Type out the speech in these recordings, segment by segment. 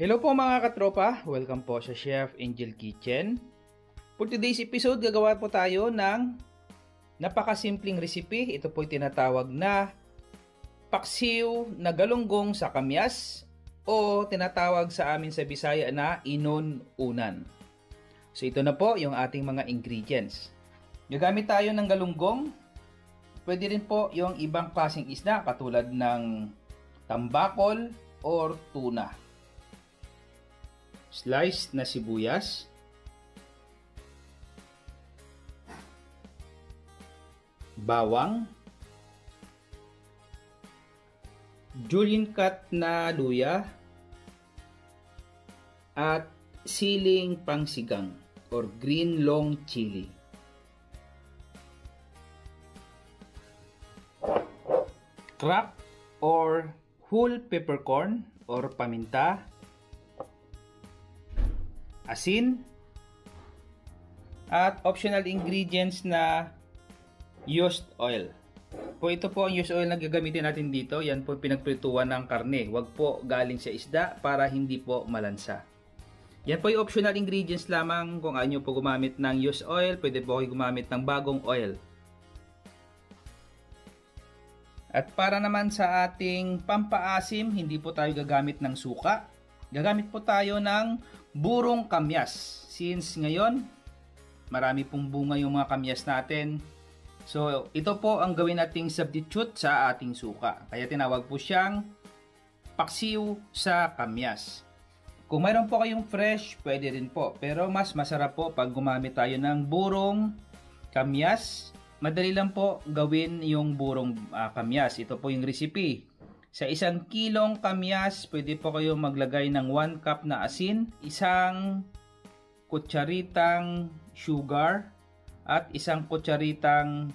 Hello po mga katropa, welcome po sa Chef Angel Kitchen. For today's episode, gagawa po tayo ng napakasimpleng recipe. Ito po tinatawag na paksiw na galunggong sa kamyas o tinatawag sa amin sa Bisaya na inon-unan. So ito na po yung ating mga ingredients. Gagamit tayo ng galunggong. Pwede rin po yung ibang klaseng isda katulad ng tambakol or tuna. Sliced na sibuyas, bawang, julienne cut na luya, at siling pangsigang or green long chili. Cracked or whole peppercorn or paminta, asin, at optional ingredients na used oil. Ito po ang used oil na gagamitin natin dito. Yan po pinagprituan ng karne. Huwag po galing sa isda para hindi po malansa. Yan po yung optional ingredients lamang. Kung ayaw nyo po gumamit ng used oil, pwede po kayo gumamit ng bagong oil. At para naman sa ating pampaasim, hindi po tayo gagamit ng suka. Gagamit po tayo ng burong kamyas. Since ngayon, marami pong bunga yung mga kamyas natin. So, ito po ang gawin nating substitute sa ating suka. Kaya tinawag po siyang paksiw sa kamyas. Kung mayroon po kayong fresh, pwede rin po. Pero mas masarap po pag gumamit tayo ng burong kamyas. Madali lang po gawin yung burong kamyas. Ito po yung recipe. Sa 1 kilong kamyas, pwede po kayo maglagay ng 1 cup na asin, 1 kutsaritang sugar, at 1 kutsaritang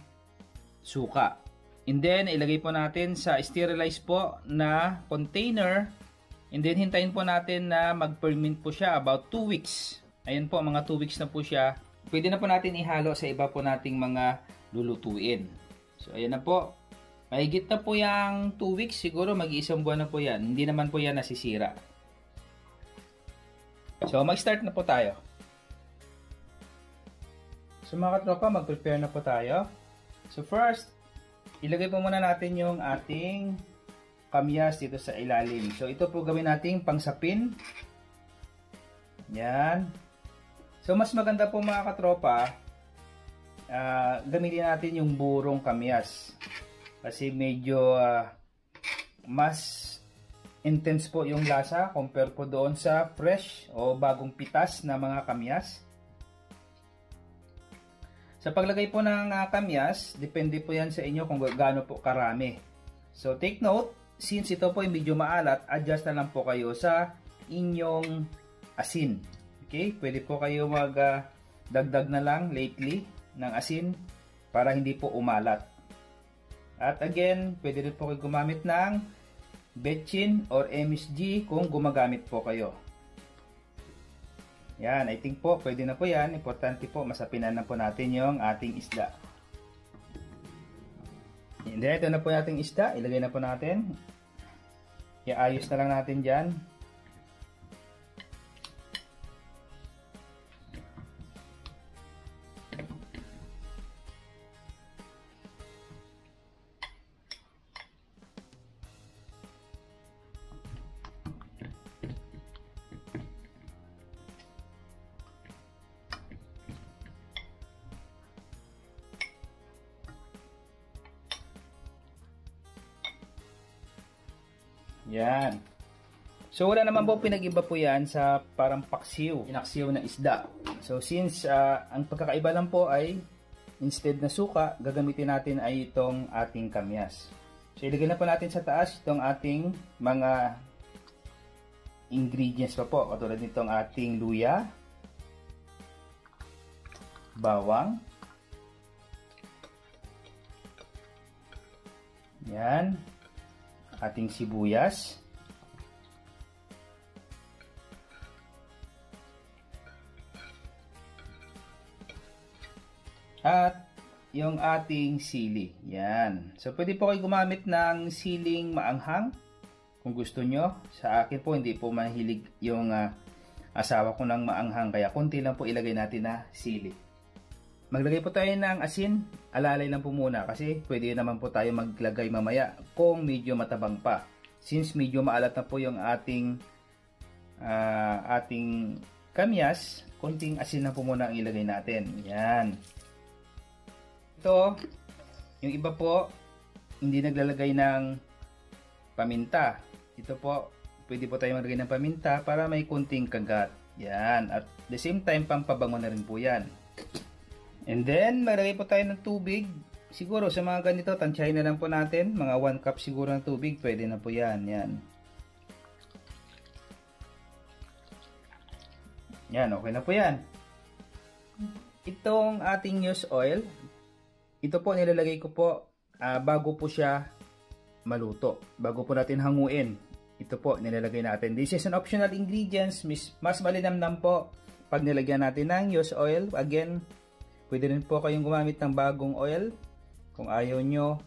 suka. And then, ilagay po natin sa sterilized po na container. And then, hintayin po natin na mag-ferment po siya about 2 weeks. Ayan po, mga 2 weeks na po siya. Pwede na po natin ihalo sa iba po nating mga lulutuin. So, ayan na po. Mahigit na po yung 2 weeks, siguro mag-1 buwan na po yan. Hindi naman po yan nasisira. So, mag-start na po tayo. So, mga katropa, mag-prepare na po tayo. So, first, ilagay po muna natin yung ating kamyas dito sa ilalim. So, ito po gawin nating pangsapin. Yan. So, mas maganda po mga katropa, gamitin natin yung burong kamyas. Kasi medyo mas intense po yung lasa compare po doon sa fresh o bagong pitas na mga kamyas. Sa paglagay po ng kamyas, depende po yan sa inyo kung gaano po karami. So take note, since ito po ay medyo maalat, adjust na lang po kayo sa inyong asin. Okay? Pwede po kayo magdagdag na lang lately ng asin para hindi po umalat. At again, pwede rin po kayo gumamit ng betchin or MSG kung gumagamit po kayo. Yan, I think po pwede na po yan. Importante po, masapinan na po natin yung ating isda. And then, ito na po nating isda. Ilagay na po natin. Iayos na lang natin dyan. Yan. So wala naman po pinag-iba po yan sa parang paksiw, inaksiw na isda. So since ang pagkakaiba lang po ay instead na suka, gagamitin natin ay itong ating kamyas. So ilagay na po natin sa taas itong ating mga ingredients pa po. Katulad nitong ating luya, bawang, yan, ating sibuyas, at yung ating sili. Yan. So, pwede po kayo gumamit ng siling maanghang kung gusto nyo. Sa akin po, hindi po mahilig yung asawa ko ng maanghang, kaya konti lang po ilagay natin na sili. Maglagay po tayo ng asin, alalay lang po muna kasi pwede naman po tayo maglagay mamaya kung medyo matabang pa. Since medyo maalat na po yung ating kamyas, konting asin na po muna ang ilagay natin. Yan. Ito, yung iba po, hindi naglalagay ng paminta. Ito po, pwede po tayo maglagay ng paminta para may konting kagat. Yan. At the same time, pampabango na rin po yan. And then, maglagay po tayo ng tubig. Siguro sa mga ganito, tansyahin na lang po natin. Mga 1 cup siguro ng tubig, pwede na po yan. Yan. Yan, okay na po yan. Itong ating used oil, ito po nilalagay ko po bago po siya maluto. Bago po natin hanguin. Ito po nilalagay natin. This is an optional ingredients. Mas malinamnam po pag nilagyan natin ng used oil. Again, pwede rin po kayong gumamit ng bagong oil kung ayaw nyo.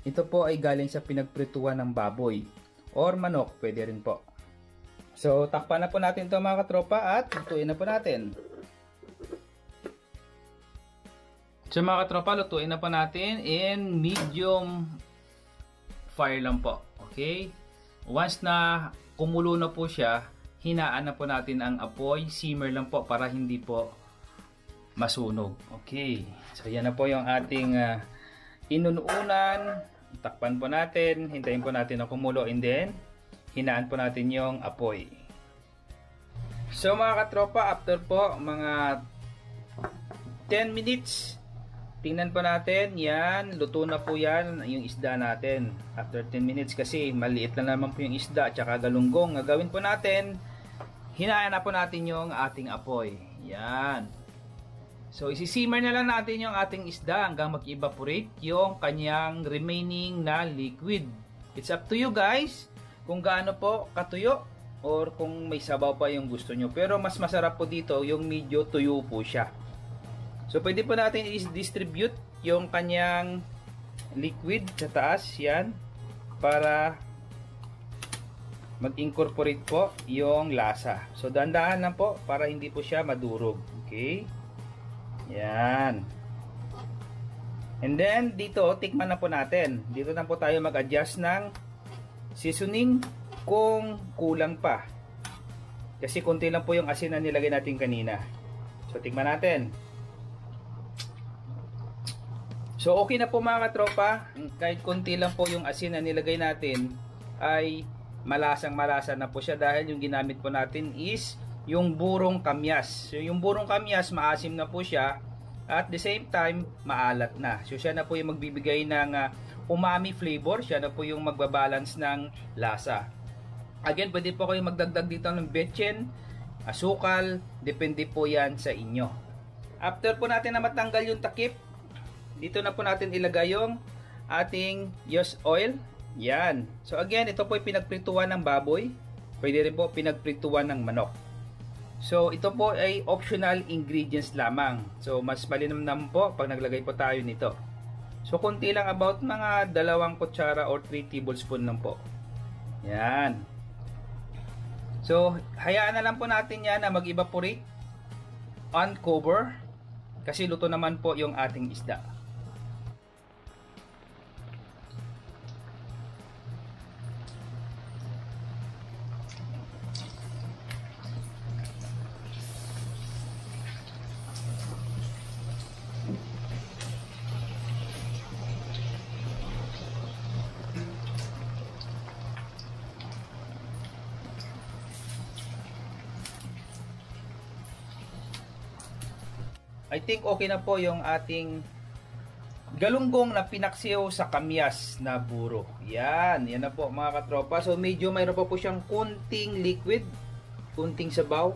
Ito po ay galing sa pinagprituan ng baboy or manok, pwede rin po. So takpan na po natin ito mga katropa at lutuin na po natin. So mga katropa, lutuin na po natin in medium fire lang po. Okay? Once na kumulo na po siya, hinaan na po natin ang apoy, simmer lang po para hindi po masunog. Okay. So yan na po yung ating inununan. Takpan po natin, hintayin po natin na kumulo, and then hinaan po natin yung apoy. So mga katropa, after po mga 10 minutes, tingnan po natin, yan, luto na po yan yung isda natin. After 10 minutes kasi maliit lang naman po yung isda at saka galunggong. Gagawin po natin, hinaan na po natin yung ating apoy. Yan. So isisimmer na lang natin yung ating isda hanggang mag-evaporate yung kanyang remaining na liquid. It's up to you guys kung gaano po katuyo or kung may sabaw pa yung gusto nyo. Pero mas masarap po dito yung medyo tuyo po siya. So pwede po natin i-distribute yung kanyang liquid sa taas, yan, para mag-incorporate po yung lasa. So dahan-dahan lang po para hindi po siya madurog. Okay? Yan. And then dito, tikman na po natin. Dito na po tayo mag-adjust ng seasoning kung kulang pa. Kasi konti lang po yung asin na nilagay natin kanina. So tikman natin. So okay na po mga katropa. Kahit konti lang po yung asin na nilagay natin, ay malasang-malasa na po siya dahil yung ginamit po natin is yung burong kamyas. So yung burong kamyas, maasim na po siya at the same time maalat na. So siya na po yung magbibigay ng umami flavor, siya na po yung magbabalance ng lasa. Again, pwede po kayong magdagdag dito ng betchin, asukal, depende po yan sa inyo. After po natin na matanggal yung takip, dito na po natin ilagay yung ating used oil. Yan. So again, ito po ay pinagprituan ng baboy, pwede rin po pinagprituan ng manok. So ito po ay optional ingredients lamang. So mas malinamnam po pag naglagay po tayo nito. So konti lang, about mga 2 kutsara or 3 tablespoon lang po. Yan. So hayaan na lang po natin yan na mag-evaporate on cover kasi luto naman po yung ating isda. I think okay na po yung ating galunggong na pinaksiw sa kamyas na buro. Yan, yan na po mga katropa. So medyo mayroon pa po siyang kunting liquid, kunting sabaw.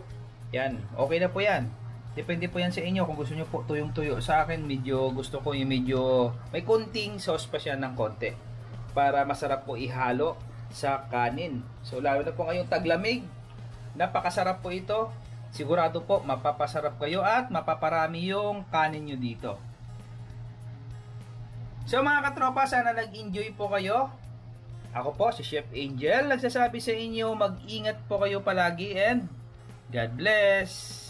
Yan, okay na po yan. Depende po yan sa inyo kung gusto nyo po tuyong-tuyo. Sa akin, medyo gusto ko yung medyo may kunting sauce pa siya ng konti para masarap po ihalo sa kanin. So lalo na po ngayong taglamig, napakasarap po ito. Sigurado po mapapasarap kayo at mapaparami yung kanin nyo dito. So mga katropa, sana nag-enjoy po kayo Ako po si Chef Angel, nagsasabi sa inyo mag-ingat po kayo palagi and God bless!